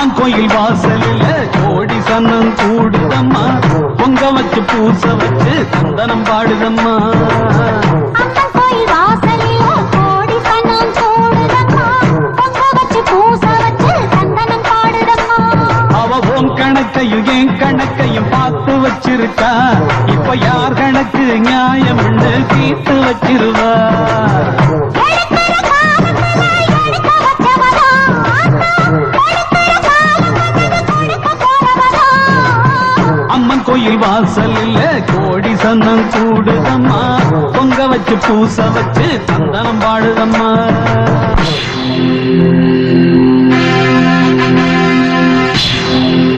அம்மன் கோயில் வாசலில் கோடி சன்னம் கூடுதம்மா பொங்க வச்சு பூச வச்சு சந்தனம் பாடுதம்மா அம்மன் கோயில் வாசலில் கோடி சன்னம் கூடுதம்மா பொங்க வச்சு பூச வச்சு சந்தனம் பாடுதம்மா அவ உன் கணக்கையும் என் கணக்கையும் பார்த்து வச்சிருக்கா இப்ப யார் கணக்கு நியாயம்னு தீர்த்து வச்சிருவா அம்மன் கோயில் வாசலில் கோடி சந்தனம் கூடுதம்மா பொங்க வச்சு பூச வச்சு சந்தனம் பாடுதம்மா